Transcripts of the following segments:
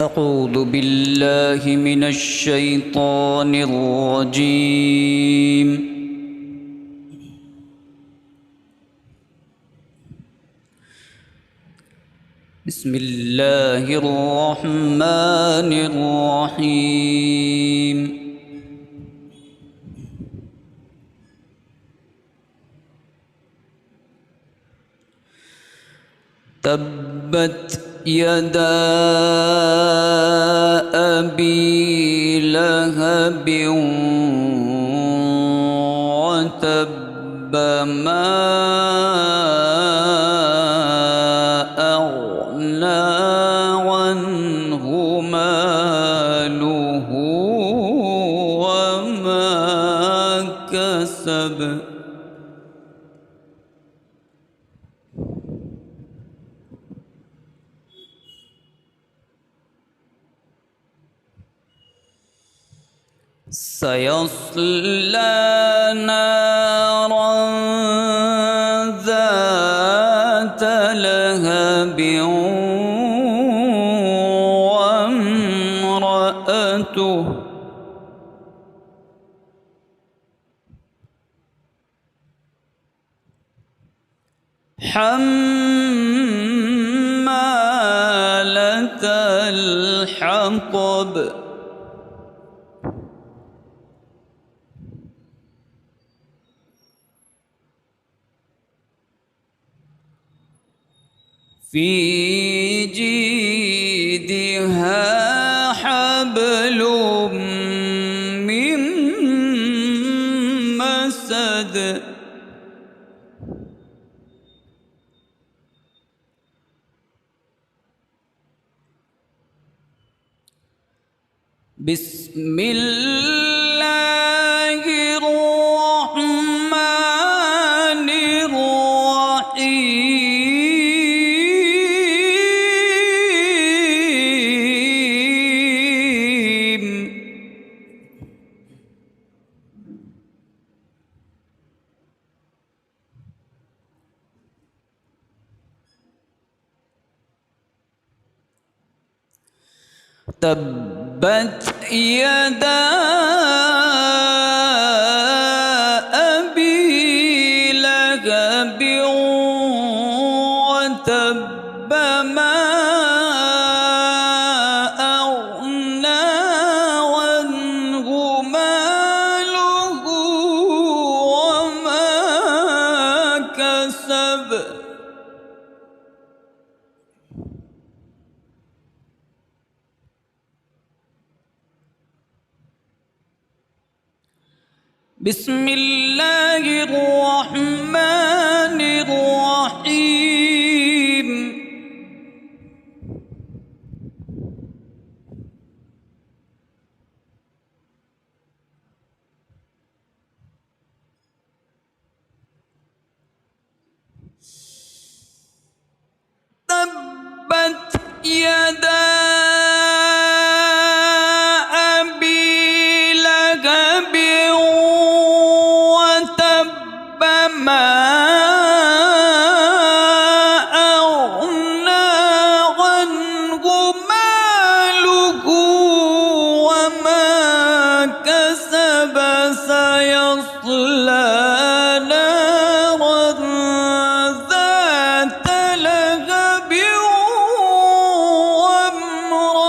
أعوذ بالله من الشيطان الرجيم. بسم الله الرحمن الرحيم. تبت يدا أبي لهب وتب ما أغنى عنه ماله وما كسب سيصلى نارا ذات لهب وامرأته حمالة الحطب في جيدها حبل من مسد بسم الله الرحمن الرحيم. تبت يدا أبي لهب وتب ما أغنى عنه ماله وما كسب بسم الله الرحمن الرحيم. تبت يدا سيصلى نارا ذات لهب وامرأته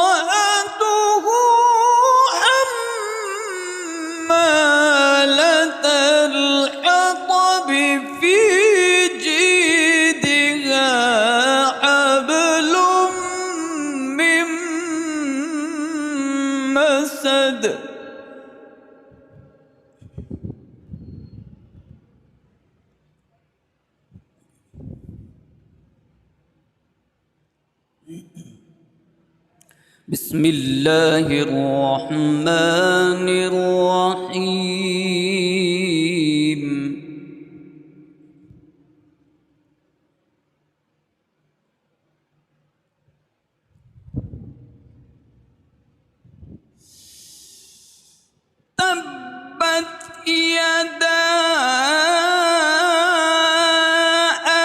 حمالة الحطب في جيدها حبل من مسد بسم الله الرحمن الرحيم. تبت يدا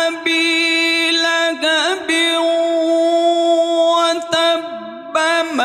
أبي لهب وتب ما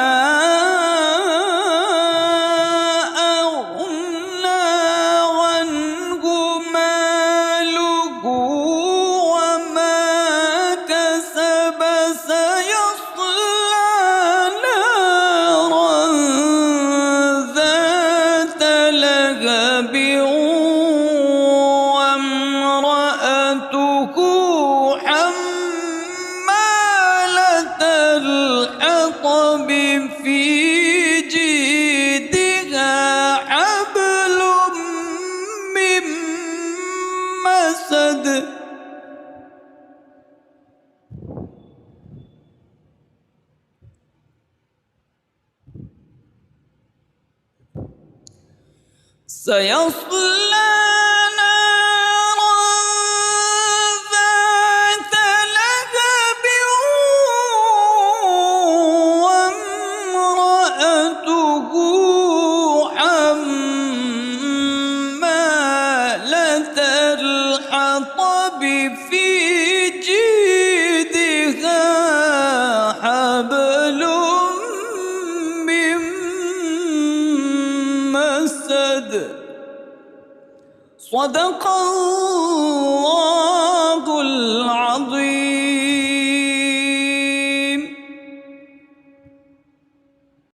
سيصلى نارا ذات لهب وامرأته حمالة الحطب في جيدها حبل من مسد. صدق الله.